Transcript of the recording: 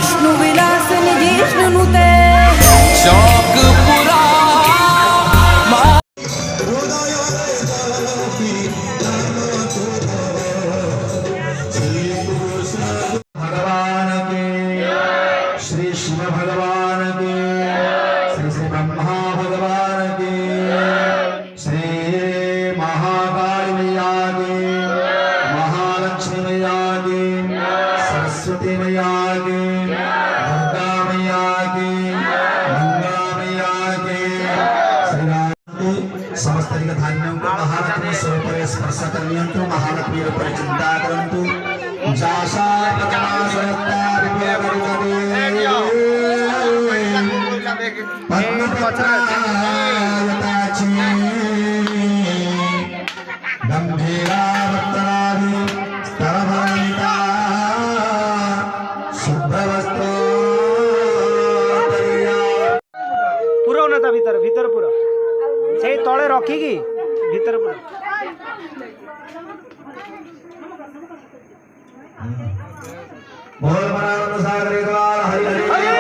विष्णु विलासिनी जिष्णु नुते शौक पूरा भगवान के श्री शिव भगवान के श्री श्री ब्रह्मा भगवान के श्री महाकाली मैया के महालक्ष्मी मैया के सरस्वती मैया के दुर्गा मैया के मंगला मैया के श्री समस्त धान्यों को महालक्ष्मी स्वरूप स्पर्श करनियंतु महालक्ष्मी रूप चिंता करंतु जासा गंभीरा पूरा होना था भीतर भीतर पूरा से तले रखिकी भीतर पूरा बोल मनानंद सागर हरि हरि